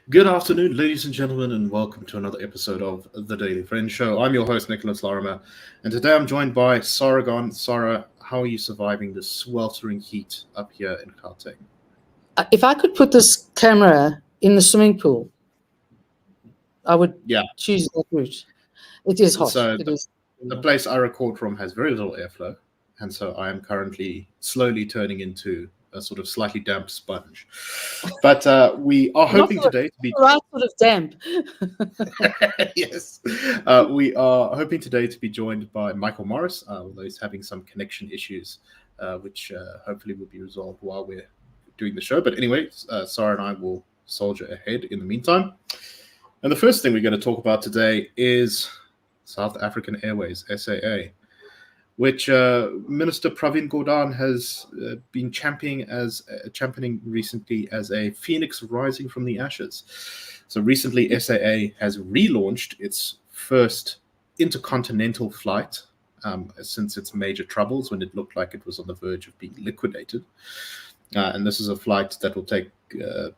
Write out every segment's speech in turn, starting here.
Good afternoon, ladies and gentlemen, and welcome to another episode of The Daily Friend Show. I'm your host, Nicholas Lorimer, and today I'm joined by Sara Gon. Sara, how are you surviving the sweltering heat up here in Gauteng? If I could put this camera in the swimming pool, I would choose that route. It is hot. So the place I record from has very little airflow, and so I am currently slowly turning into a sort of slightly damp sponge. But we are hoping today to be right sort of damp. Yes, we are hoping today to be joined by Michael Morris, although he's having some connection issues, which hopefully will be resolved while we're doing the show. But anyway, Sara and I will soldier ahead in the meantime. And the first thing we're going to talk about today is South African Airways, SAA, which Minister Pravin Gordhan has been championing recently as a phoenix rising from the ashes. So recently, SAA has relaunched its first intercontinental flight since its major troubles when it looked like it was on the verge of being liquidated. And this is a flight that will take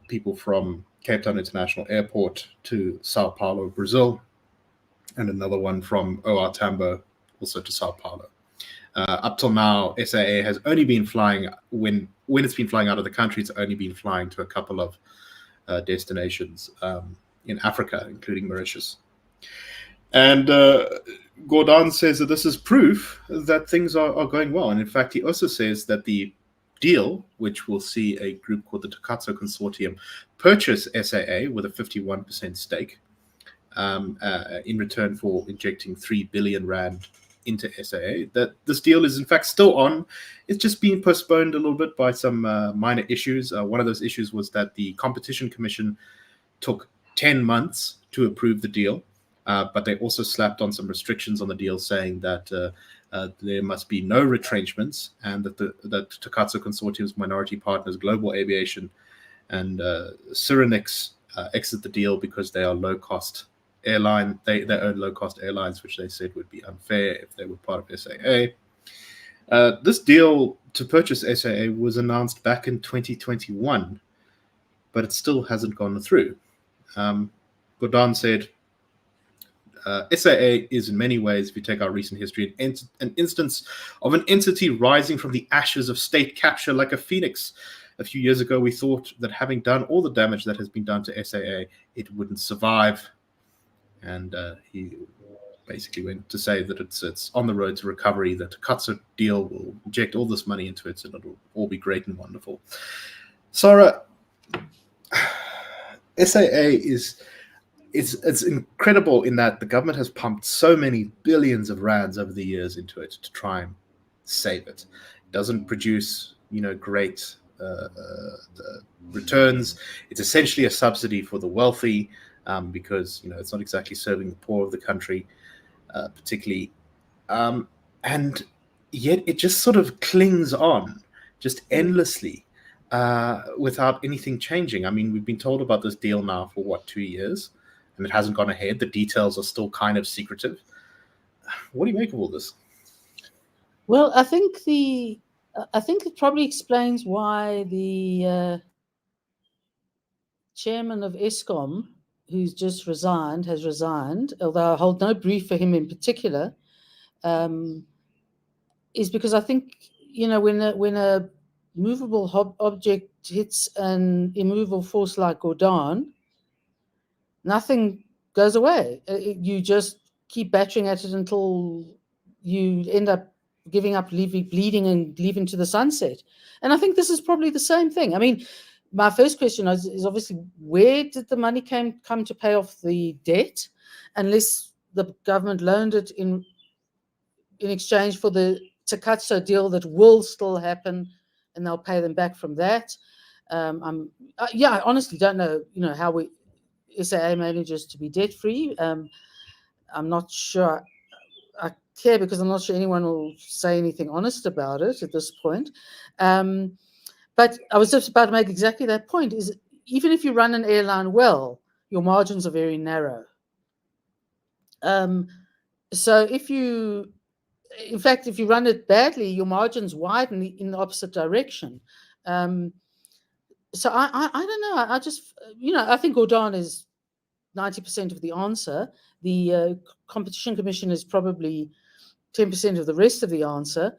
people from Cape Town International Airport to Sao Paulo, Brazil, and another one from OR Tambo also to Sao Paulo. Up till now, SAA has only been flying, when it's been flying out of the country, it's only been flying to a couple of destinations in Africa, including Mauritius. And Gordhan says that this is proof that things are going well. And in fact, he also says that the deal, which will see a group called the Takatso Consortium purchase SAA with a 51% stake in return for injecting 3 billion rand into SAA, that this deal is in fact still on. It's just being postponed a little bit by some minor issues. One of those issues was that the Competition Commission took 10 months to approve the deal, but they also slapped on some restrictions on the deal, saying that there must be no retrenchments, and that the Takatso Consortium's minority partners, Global Aviation and Cyrenix, exit the deal because they are low-cost airline. They own low-cost airlines, which they said would be unfair if they were part of SAA. This deal to purchase SAA was announced back in 2021, but it still hasn't gone through. Gordhan said, SAA is in many ways, if you take our recent history, an instance of an entity rising from the ashes of state capture like a phoenix. A few years ago, we thought that having done all the damage that has been done to SAA, it wouldn't survive. And he basically went to say that it's on the road to recovery, that a Takatso deal will inject all this money into it, and it'll all be great and wonderful. Sara, SAA it's incredible in that the government has pumped so many billions of rands over the years into it to try and save it. It doesn't produce, great returns. It's essentially a subsidy for the wealthy. Because it's not exactly serving the poor of the country, particularly, and yet it just sort of clings on, just endlessly, without anything changing. I mean, we've been told about this deal now for 2 years, and it hasn't gone ahead. The details are still kind of secretive. What do you make of all this? Well, I think it probably explains why the chairman of Eskom, who's just has resigned, although I hold no brief for him in particular, is because I think, when a movable object hits an immovable force like Gordhan, nothing goes away. You just keep battering at it until you end up giving up, bleeding and leaving to the sunset. And I think this is probably the same thing. I mean, my first question is obviously, where did the money come to pay off the debt, unless the government loaned it in exchange for the Takatso deal that will still happen, and they'll pay them back from that. I honestly don't know, how SAA manages to be debt free. I'm not sure. I care because I'm not sure anyone will say anything honest about it at this point. But I was just about to make exactly that point, is even if you run an airline well, your margins are very narrow. So if you run it badly, your margins widen in the opposite direction. So I don't know. I just, I think Gordon is 90% of the answer. The Competition Commission is probably 10% of the rest of the answer.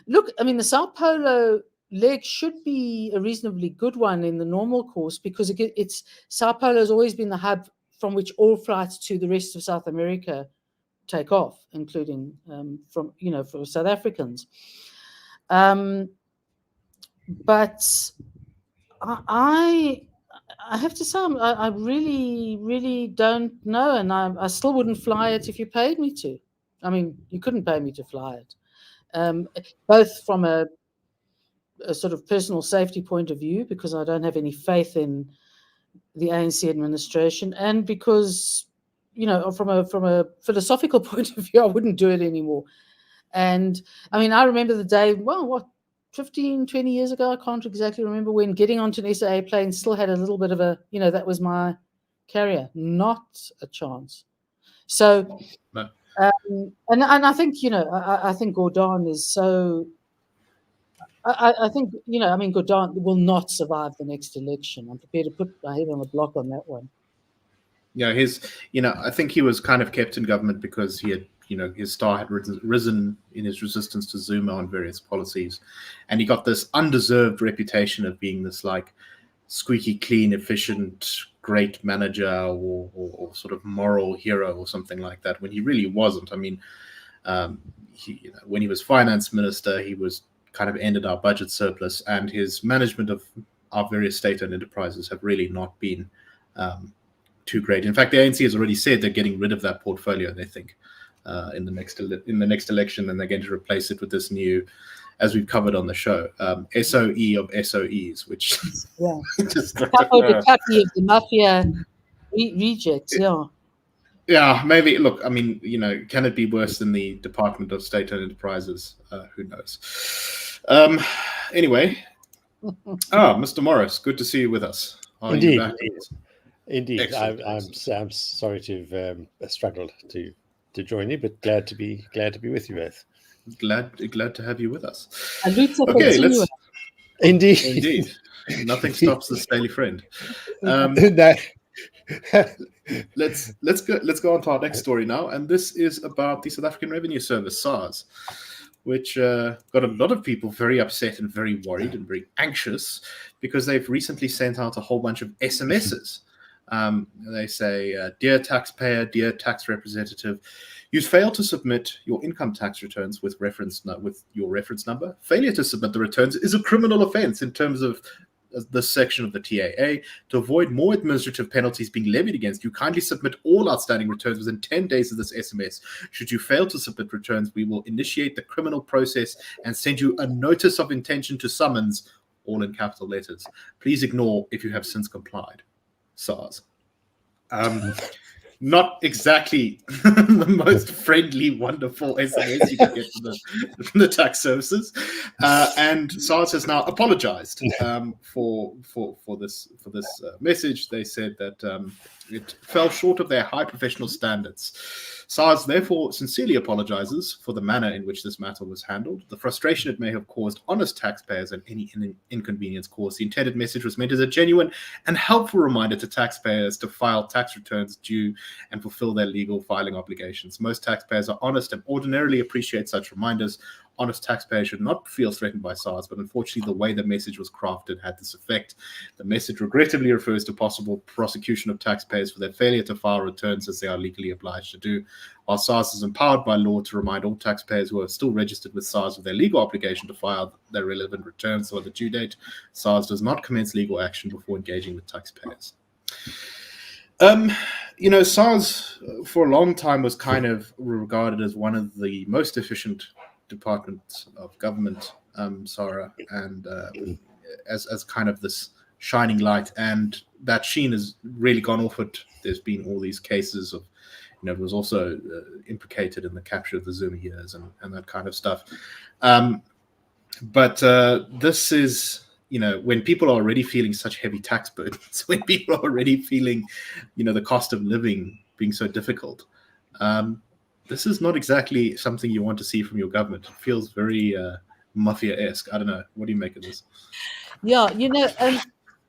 Look, I mean, the Sao Paulo leg should be a reasonably good one in the normal course, because it's Sao Paulo has always been the hub from which all flights to the rest of South America take off, including for South Africans. But I have to say, I really, really don't know, and I still wouldn't fly it if you paid me to. I mean, you couldn't pay me to fly it, both from a sort of personal safety point of view, because I don't have any faith in the ANC administration, and because, from a philosophical point of view, I wouldn't do it anymore. And I mean, I remember the day, 15, 20 years ago, I can't exactly remember, when getting onto an SAA plane still had a little bit of a, that was my carrier, not a chance. So, No. and I think, I think Gordon is so, I think, Gordon will not survive the next election. I'm prepared to put my head on the block on that one. Yeah, I think he was kind of kept in government because he had, his star had risen in his resistance to Zuma on various policies. And he got this undeserved reputation of being this like squeaky clean, efficient, great manager or sort of moral hero or something like that, when he really wasn't. I mean, when he was finance minister, he was kind of ended our budget surplus, and his management of our various state-owned enterprises have really not been too great. In fact, the ANC has already said they're getting rid of that portfolio, they think, in the next election, and they're going to replace it with this new, as we've covered on the show, SOE of SOEs, which just copy of the mafia rejects. Yeah, maybe. Look, I mean, can it be worse than the Department of State-Owned Enterprises? Who knows? Anyway, Mr. Morris, good to see you with us. Indeed. I'm sorry to have struggled to join you, but glad to be with you both. Glad to have you with us. Okay, let's. Indeed. Nothing stops the daily friend. Let's go on to our next story now, and this is about the South African Revenue Service, SARS, which got a lot of people very upset and very worried and very anxious because they've recently sent out a whole bunch of SMSs. They say, "Dear taxpayer, dear tax representative, you failed to submit your income tax returns with your reference number. Failure to submit the returns is a criminal offence in terms of this section of the TAA. To avoid more administrative penalties being levied against you, kindly submit all outstanding returns within 10 days of this SMS. Should you fail to submit returns, we will initiate the criminal process and send you a notice of intention to summons," all in capital letters. "Please ignore if you have since complied. SARS." Not exactly the most friendly, wonderful SMS you can get from the tax services, and SARS has now apologized for this message. They said that it fell short of their high professional standards. SARS therefore sincerely apologizes for the manner in which this matter was handled, the frustration it may have caused honest taxpayers, and any inconvenience caused. The intended message was meant as a genuine and helpful reminder to taxpayers to file tax returns due and fulfill their legal filing obligations. Most taxpayers are honest and ordinarily appreciate such reminders. Honest taxpayers should not feel threatened by SARS, but unfortunately the way the message was crafted had this effect. The message regrettably refers to possible prosecution of taxpayers for their failure to file returns as they are legally obliged to do. While SARS is empowered by law to remind all taxpayers who are still registered with SARS of their legal obligation to file their relevant returns by the due date, SARS does not commence legal action before engaging with taxpayers. SARS for a long time was kind of regarded as one of the most efficient departments of government, Sara, and as kind of this shining light, and that sheen has really gone off it. There's been all these cases of, it was also implicated in the capture of the Zuma years and that kind of stuff. But this is, when people are already feeling such heavy tax burdens, when people are already feeling, the cost of living being so difficult, This is not exactly something you want to see from your government. It feels very mafia-esque. I don't know. What do you make of this? Yeah,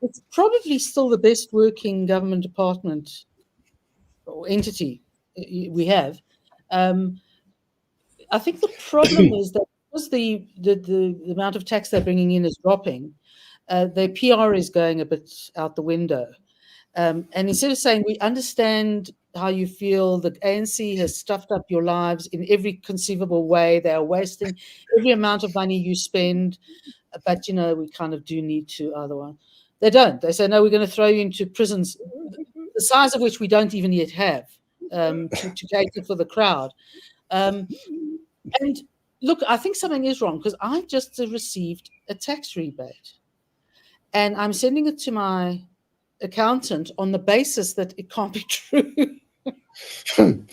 it's probably still the best working government department or entity we have. I think the problem is that because the amount of tax they're bringing in is dropping, their PR is going a bit out the window. And instead of saying, we understand how you feel, the ANC has stuffed up your lives in every conceivable way, they are wasting every amount of money you spend, but, we kind of do need to otherwise. They don't. They say, no, we're going to throw you into prisons, the size of which we don't even yet have, to cater for the crowd. And look, I think something is wrong because I just received a tax rebate and I'm sending it to my accountant on the basis that it can't be true. So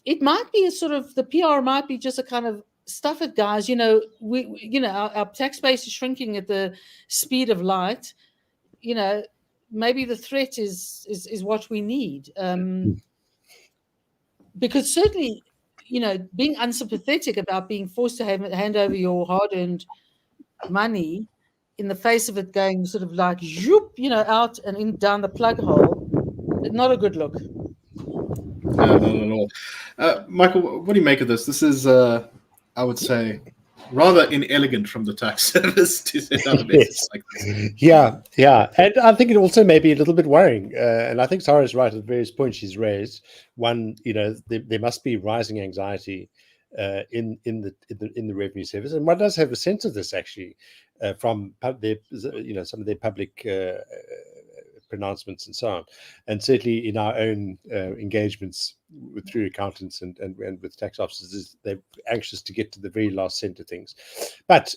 it might be a sort of, the PR might be just a kind of, stuff it, guys. Our tax base is shrinking at the speed of light. Maybe the threat is what we need. Because certainly, being unsympathetic about being forced to hand over your hard-earned money in the face of it going sort of like zoop, out and in down the plug hole, not a good look. No, not at all. Michael, what do you make of this? This is, I would say, rather inelegant from the tax service to send out a message like this. Yeah. And I think it also may be a little bit worrying. And I think Sara is right at various points she's raised. One, there must be rising anxiety in the revenue service, and one does have a sense of this actually from some of their public pronouncements and so on, and certainly in our own engagements through accountants and with tax officers, they're anxious to get to the very last cent of things. But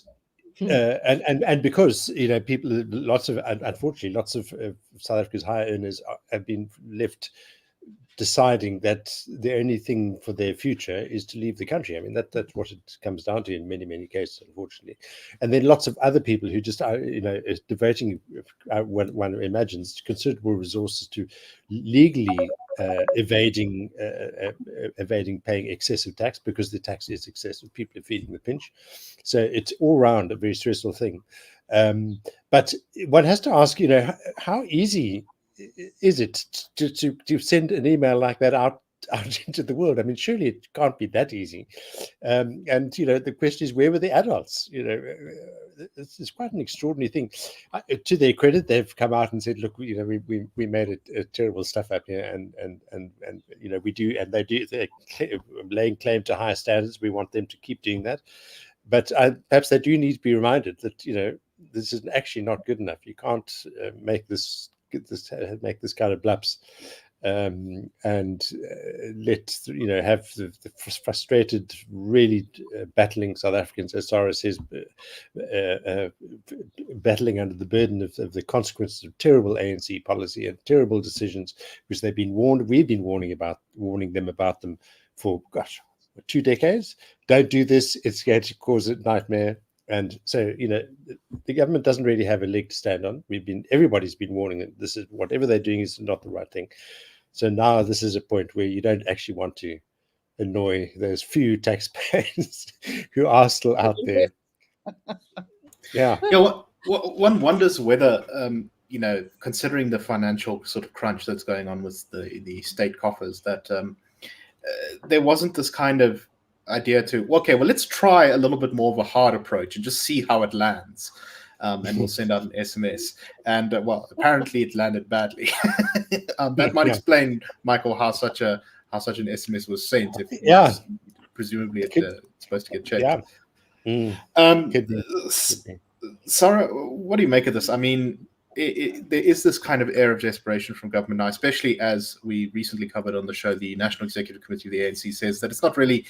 and because people, unfortunately lots of South Africa's higher earners have been left deciding that the only thing for their future is to leave the country. I mean, that's what it comes down to in many, many cases, unfortunately. And then lots of other people who just are, is devoting, one imagines, considerable resources to legally evading paying excessive tax because the tax is excessive. People are feeling the pinch. So it's all round a very stressful thing. But one has to ask, how easy is it to send an email like that out into the world? I mean, surely it can't be that easy. And the question is, where were the adults? It's quite an extraordinary thing. To their credit, they've come out and said, "Look, we made a terrible stuff up here, and we do, and they're laying claim to higher standards. We want them to keep doing that." But perhaps they do need to be reminded that this is actually not good enough. You can't make this kind of blups and let have the frustrated, really battling South Africans, as Sara says, battling under the burden of the consequences of terrible ANC policy and terrible decisions, which we've been warning them about them for 2 decades. Don't do this; it's going to cause a nightmare. And so, the government doesn't really have a leg to stand on. Everybody's been warning them. This is, whatever they're doing is not the right thing. So now this is a point where you don't actually want to annoy those few taxpayers who are still out there. Yeah. One wonders whether, considering the financial sort of crunch that's going on with the state coffers, that there wasn't this kind of idea to, let's try a little bit more of a hard approach and just see how it lands, and we'll send out an SMS. And apparently it landed badly. That might explain, Michael, how such an SMS was sent. If presumably it's supposed to get checked. Sara, what do you make of this? I mean, there is this kind of air of desperation from government now, especially as we recently covered on the show. The National Executive Committee of the ANC says that it's not really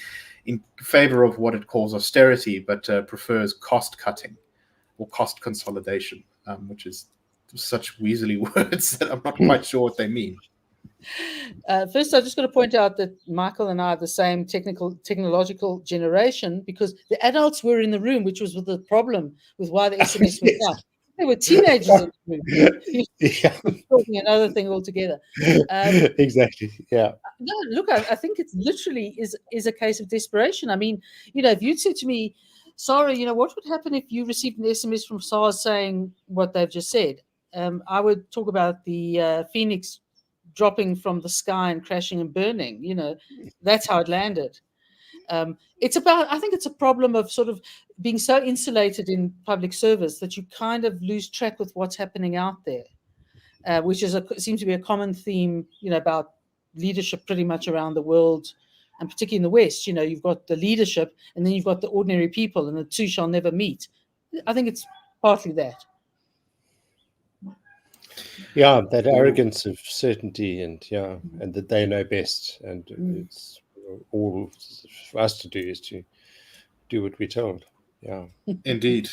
in favor of what it calls austerity, but prefers cost cutting or cost consolidation, which is such weaselly words that I'm not quite sure what they mean. First, I'm just going to point out that Michael and I are the same technological generation, because the adults were in the room, which was the problem with why the SMS went out. There were teenagers in the room. Yeah, Talking another thing altogether. exactly. Yeah. No, look, I think it literally is a case of desperation. I mean, if you'd said to me, Sara, what would happen if you received an SMS from SARS saying what they've just said? I would talk about the Phoenix dropping from the sky and crashing and burning. That's how it landed. I think it's a problem of sort of being so insulated in public service that you kind of lose track with what's happening out there, which seems to be a common theme, about leadership pretty much around the world, and particularly in the West. You've got the leadership and then you've got the ordinary people, and the two shall never meet. I think it's partly that. Yeah, that arrogance of certainty, and that they know best, and it's all for us to do is to do what we're told. Yeah, indeed.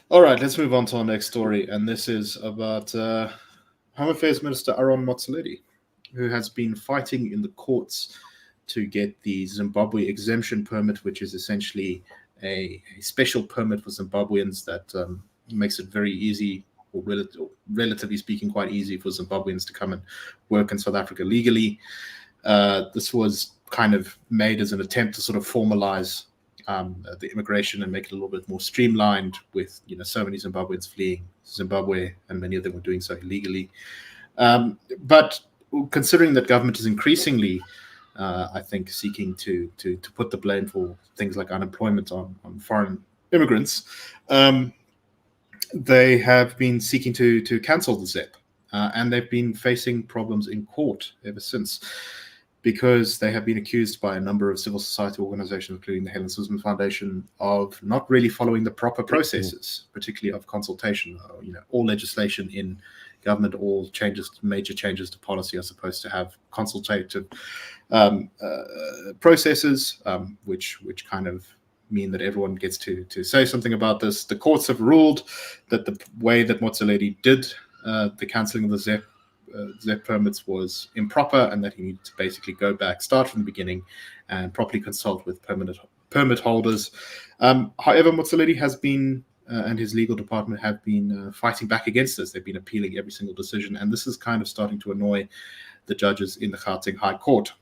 All right, let's move on to our next story, and this is about Home Affairs Minister Aaron Motsoaledi, who has been fighting in the courts to get the Zimbabwe exemption permit, which is essentially a special permit for Zimbabweans that makes it very easy, or relatively speaking, quite easy for Zimbabweans to come and work in South Africa legally. This was kind of made as an attempt to sort of formalize the immigration and make it a little bit more streamlined, with so many Zimbabweans fleeing Zimbabwe, and many of them were doing so illegally. But considering that government is increasingly, I think, seeking to put the blame for things like unemployment on foreign immigrants, they have been seeking to cancel the ZEP, and they've been facing problems in court ever since, because they have been accused by a number of civil society organizations, including the Helen Suzman Foundation, of not really following the proper processes, particularly of consultation. All legislation in government, all major changes to policy, are supposed to have consultative processes, which kind of mean that everyone gets to say something about this. The courts have ruled that the way that Motsoaledi did the cancelling of the ZEP permits was improper, and that he needed to basically go back, start from the beginning, and properly consult with permit holders. However, Motsoaledi has been and his legal department have been fighting back against this. They've been appealing every single decision, and this is kind of starting to annoy the judges in the Gauteng High Court,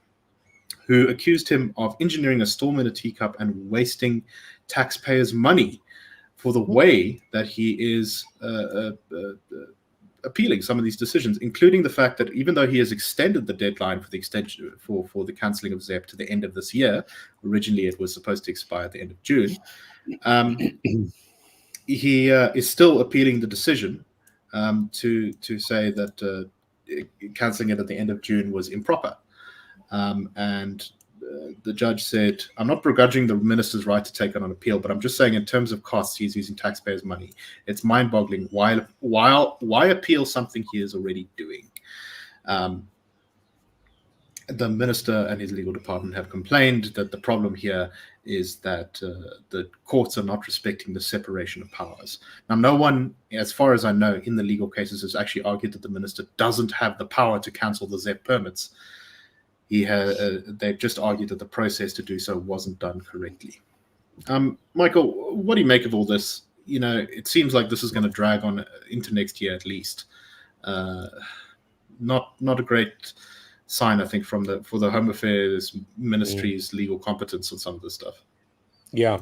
who accused him of engineering a storm in a teacup and wasting taxpayers' money for the way that he is appealing some of these decisions, including the fact that even though he has extended the deadline for the extension for the cancelling of ZEP to the end of this year, originally it was supposed to expire at the end of June, he is still appealing the decision to say that cancelling it at the end of June was improper. And the judge said, I'm not begrudging the minister's right to take it on appeal, but I'm just saying in terms of costs, he's using taxpayers' money. It's mind-boggling. Why appeal something he is already doing? The minister and his legal department have complained that the problem here is that the courts are not respecting the separation of powers. Now, no one, as far as I know, in the legal cases has actually argued that the minister doesn't have the power to cancel the ZEP permits. They've just argued that the process to do so wasn't done correctly. Michael, what do you make of all this? It seems like this is going to drag on into next year at least. Not a great sign, I think, for the Home Affairs Ministry's legal competence on some of this stuff. Yeah,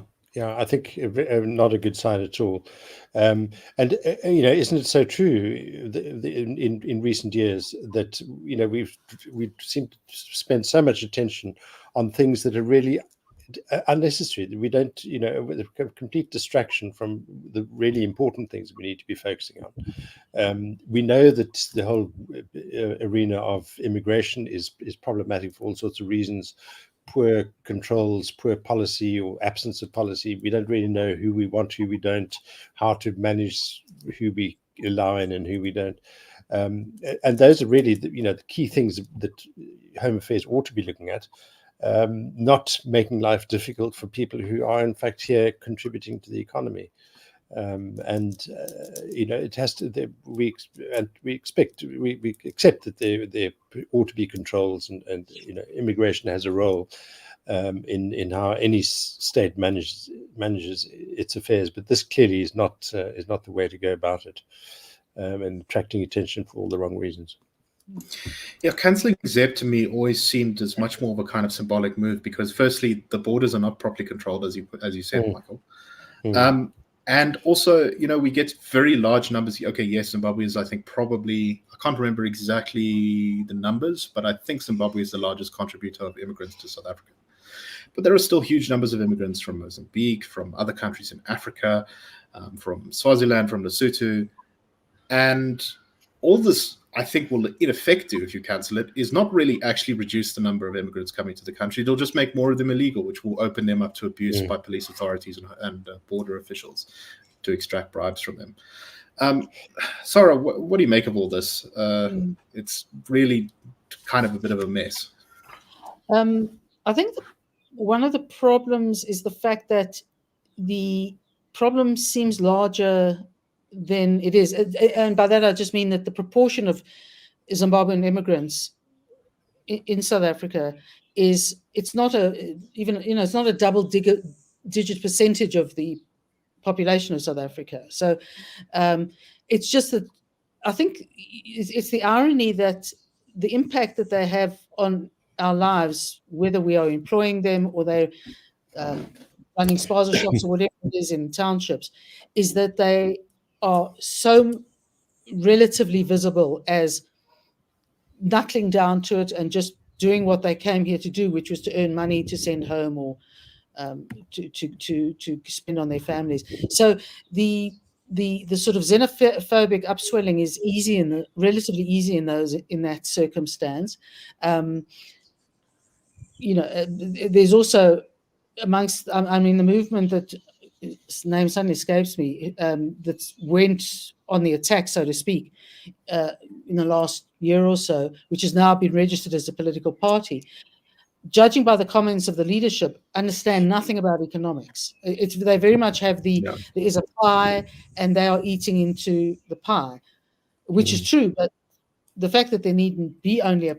I think not a good sign at all. And isn't it so true in recent years that we've seemed to spend so much attention on things that are really unnecessary, that we don't, with a complete distraction from the really important things we need to be focusing on. We know that the whole arena of immigration is problematic for all sorts of reasons. Poor controls, poor policy, or absence of policy. We don't really know who we want, who we don't, how to manage who we allow in and who we don't. And those are really the key things that Home Affairs ought to be looking at. Not making life difficult for people who are in fact here contributing to the economy. It has to. We accept that there ought to be controls, and immigration has a role, in how any state manages its affairs. But this clearly is not the way to go about it, and attracting attention for all the wrong reasons. Yeah, cancelling ZEP to me always seemed as much more of a kind of symbolic move, because firstly, the borders are not properly controlled, as you said, Michael. And also, we get very large numbers. Okay, yes, Zimbabwe is, I think, probably, I can't remember exactly the numbers, but I think Zimbabwe is the largest contributor of immigrants to South Africa. But there are still huge numbers of immigrants from Mozambique, from other countries in Africa, from Swaziland, from Lesotho. And all this, I think, will in effect do, if you cancel it, is not really actually reduce the number of immigrants coming to the country. It'll just make more of them illegal, which will open them up to abuse by police authorities and border officials to extract bribes from them. Sara, what do you make of all this? It's really kind of a bit of a mess. I think one of the problems is the fact that the problem seems larger than it is, and by that I just mean that the proportion of Zimbabwean immigrants in South Africa it's not a double-digit percentage of the population of South Africa. So it's just that I think it's the irony that the impact that they have on our lives, whether we are employing them or they're running spaza shops or whatever it is in townships, is that they are so relatively visible as knuckling down to it and just doing what they came here to do, which was to earn money to send home or to spend on their families. So the sort of xenophobic upswelling is relatively easy in that circumstance. There's also amongst, the movement that its name suddenly escapes me, that went on the attack, so to speak, in the last year or so, which has now been registered as a political party, judging by the comments of the leadership, understand nothing about economics. They very much have there is a pie and they are eating into the pie, which is true, but the fact that there needn't be only a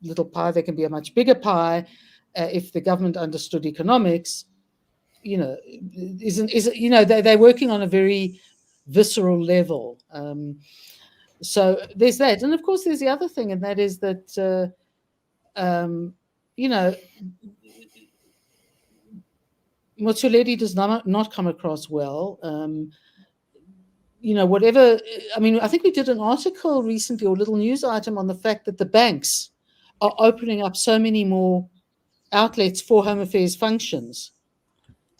little pie, there can be a much bigger pie if the government understood economics, they're working on a very visceral level. So there's that. And of course, there's the other thing, and that is that, Motsoaledi does not come across well. I think we did an article recently, or a little news item, on the fact that the banks are opening up so many more outlets for Home Affairs functions.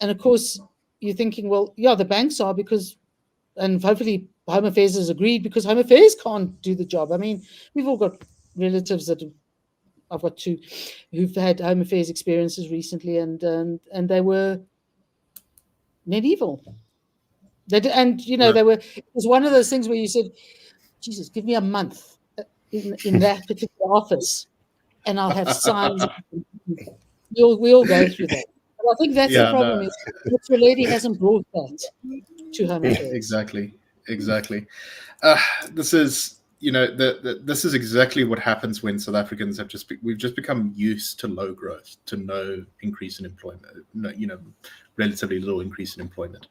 And of course, you're thinking, well, yeah, the banks are, and hopefully Home Affairs has agreed, because Home Affairs can't do the job. I mean, we've all got relatives I've got two who've had Home Affairs experiences recently, and they were medieval. They were. It was one of those things where you said, "Jesus, give me a month in that particular office, and I'll have signs." We all go through that. But I think that's the problem. Is the lady hasn't brought that to Home Affairs. Exactly. This is. This is exactly what happens when South Africans we've just become used to low growth, to no increase in employment, relatively little increase in employment.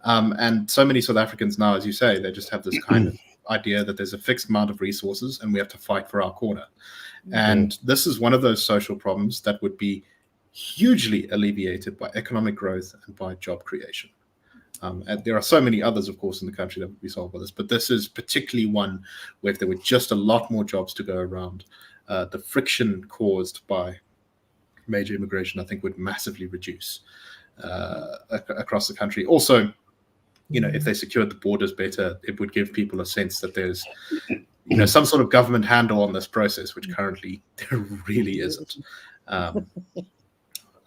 And so many South Africans now, as you say, they just have this kind of idea that there's a fixed amount of resources and we have to fight for our corner. And this is one of those social problems that would be hugely alleviated by economic growth and by job creation. And there are so many others, of course, in the country that would be solved by this, but this is particularly one where if there were just a lot more jobs to go around, the friction caused by major immigration, I think, would massively reduce across the country. Also, if they secured the borders better, it would give people a sense that there's, some sort of government handle on this process, which currently there really isn't.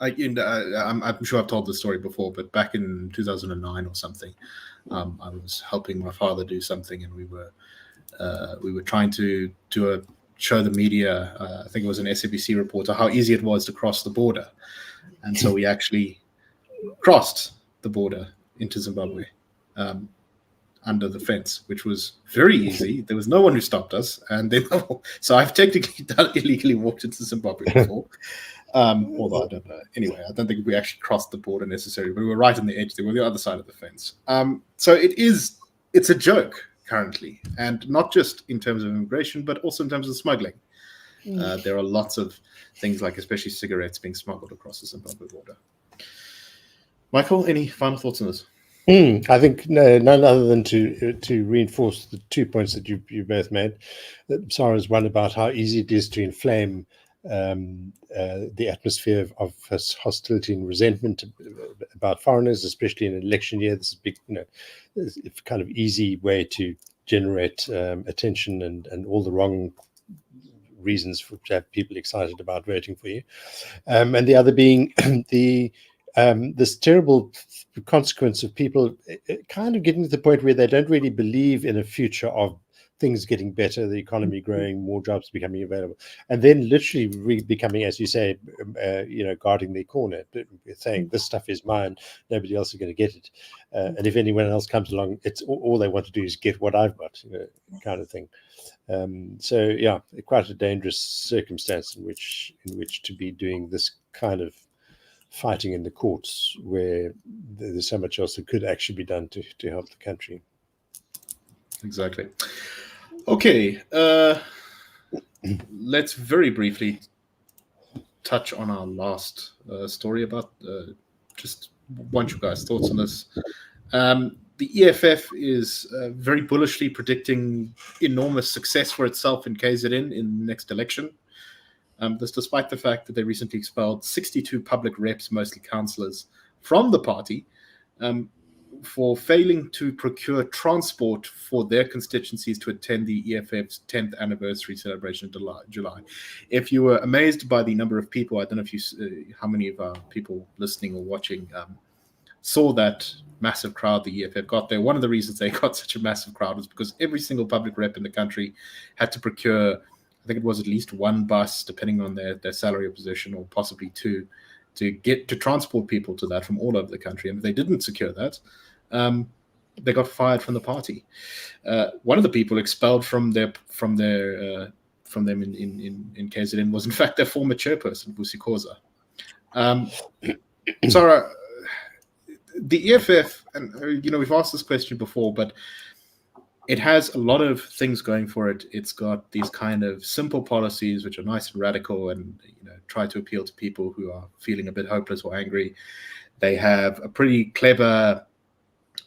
I'm sure I've told this story before, but back in 2009 or something, I was helping my father do something, and we were trying to show the media, I think it was an SABC reporter, how easy it was to cross the border. And so we actually crossed the border into Zimbabwe. under the fence, which was very easy. There was no one who stopped us, and then so I've technically illegally walked into Zimbabwe before. Although I don't know. Anyway, I don't think we actually crossed the border necessarily, but we were right on the edge. They were the other side of the fence. So it's a joke currently, and not just in terms of immigration, but also in terms of smuggling. There are lots of things like, especially cigarettes, being smuggled across the Zimbabwe border. Michael, any final thoughts on this? I think none other than to reinforce the 2 points that you both made. Sara's one about how easy it is to inflame the atmosphere of hostility and resentment about foreigners, especially in an election year. This is big, it's a kind of easy way to generate attention and all the wrong reasons to have people excited about voting for you. And the other being this terrible consequence of people kind of getting to the point where they don't really believe in a future of things getting better, the economy growing, more jobs becoming available, and then literally becoming, as you say, guarding their corner, saying this stuff is mine, nobody else is going to get it, and if anyone else comes along, it's all they want to do is get what I've got, kind of thing. So yeah, quite a dangerous circumstance in which to be doing this kind of fighting in the courts, where there's so much else that could actually be done to help the country. Exactly. Okay, let's very briefly touch on our last story about just want you guys' thoughts on this. The EFF is very bullishly predicting enormous success for itself in KZN in the next election. This despite the fact that they recently expelled 62 public reps, mostly councillors, from the party for failing to procure transport for their constituencies to attend the EFF's 10th anniversary celebration in July. If you were amazed by the number of people, I don't know if how many of our people listening or watching saw that massive crowd the EFF got there. One of the reasons they got such a massive crowd was because every single public rep in the country had to procure, I think it was at least one bus, depending on their salary or position, or possibly two, to get to transport people to that from all over the country. And if they didn't secure that, they got fired from the party. One of the people expelled from them in KZN was in fact their former chairperson, Vusi Khoza. Sara, the EFF, and we've asked this question before, but it has a lot of things going for it. It's got these kind of simple policies which are nice and radical, and try to appeal to people who are feeling a bit hopeless or angry. They have a pretty clever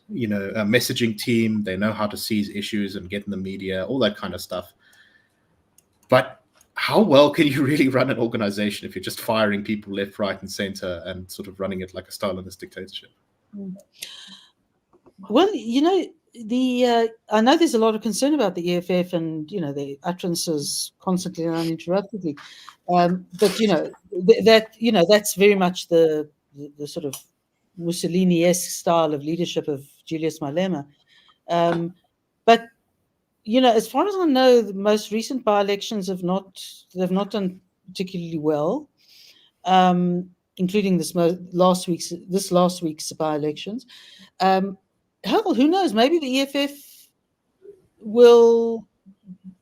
a messaging team. They know how to seize issues and get in the media, all that kind of stuff. But how well can you really run an organization if you're just firing people left, right, and center and sort of running it like a Stalinist dictatorship? Well, I know there's a lot of concern about the EFF and the utterances constantly and uninterruptedly, but that's very much the sort of Mussolini-esque style of leadership of Julius Malema. But as far as I know, the most recent by-elections they've not done particularly well, including this last week's by-elections. Hell, who knows? Maybe the EFF will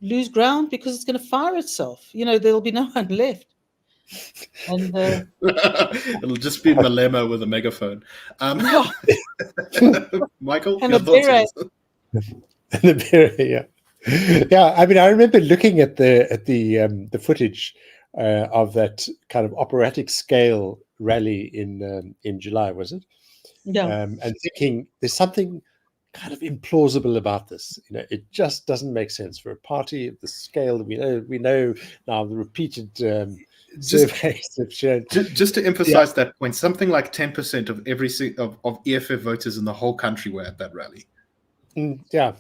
lose ground because it's going to fire itself. There'll be no one left. And it'll just be Malema with a megaphone. Michael, and your thoughts on this? Yeah. I mean, I remember looking at the footage of that kind of operatic scale rally in July, was it? Yeah. And thinking there's something kind of implausible about this. It just doesn't make sense for a party of the scale that we know now. The repeated surveys have shown. Just to emphasize that point, something like 10% of every of EFF voters in the whole country were at that rally. Yeah.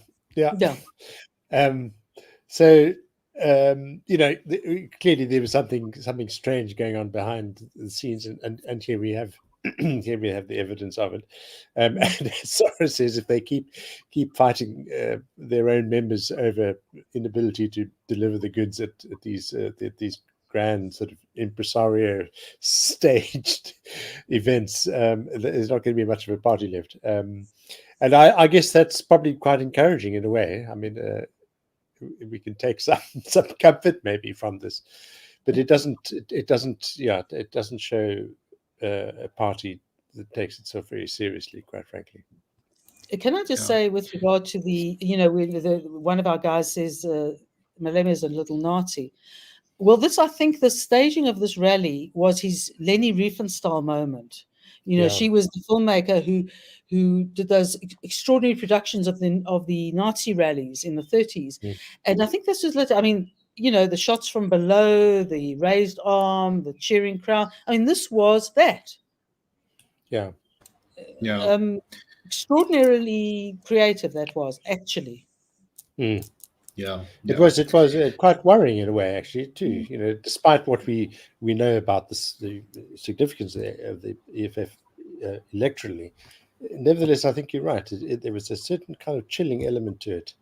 So clearly there was something strange going on behind the scenes, and here we have the evidence of it. And as Sara says, if they keep fighting their own members over inability to deliver the goods at these grand sort of impresario staged events, there's not going to be much of a party left. And I guess that's probably quite encouraging in a way. I mean, we can take some comfort maybe from this, but it doesn't show a party that takes itself very seriously, quite frankly. Can I just say, with regard to the, one of our guys says Malema is a little Nazi. Well, I think the staging of this rally was his Leni Riefenstahl moment. She was the filmmaker who did those extraordinary productions of the Nazi rallies in the 30s. Mm. And I think this was, the shots from below, the raised arm, the cheering crowd. I mean, this was that. Yeah. Extraordinarily creative that was, actually. Mm. Yeah. It was quite worrying in a way, actually, too. Despite what we know about the significance of the EFF electorally, nevertheless, I think you're right. There was a certain kind of chilling element to it.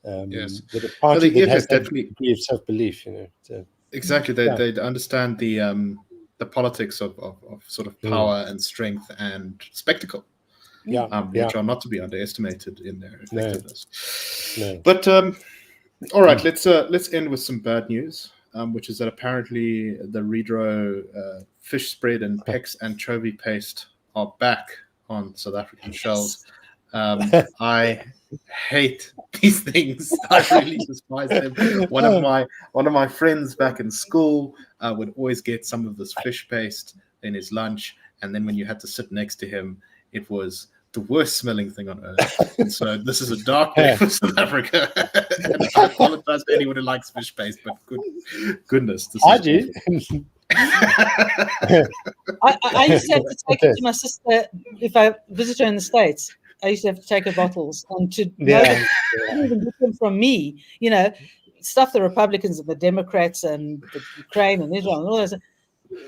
Yes, that a party the that has EFF that definitely degree of self-belief, So, exactly. They understand the politics of sort of power and strength and spectacle. Which are not to be underestimated in their effectiveness. No. But all right, let's end with some bad news, which is that apparently the Redro fish spread and Pex anchovy paste are back on South African shelves. I hate these things. I really despise them. One of my friends back in school would always get some of this fish paste in his lunch, and then when you had to sit next to him, it was the worst smelling thing on earth. And so this is a dark day for South Africa. And I apologize to anyone who likes fish paste, but goodness, this I is do. I used to have to take it to my sister if I visit her in the States. I used to have to take her bottles and to know that she didn't even get them from me. Stuff the Republicans and the Democrats and the Ukraine and Israel and all those.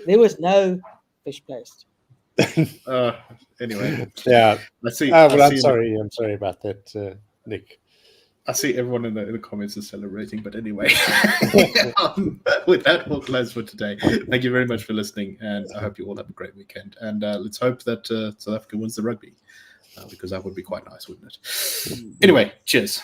There was no fish paste. Anyway, I see. I'm sorry about that, Nick. I see everyone in the comments is celebrating, but anyway, with that, we'll close for today. Thank you very much for listening, and I hope you all have a great weekend. And let's hope that South Africa wins the rugby, because that would be quite nice, wouldn't it? Anyway, cheers.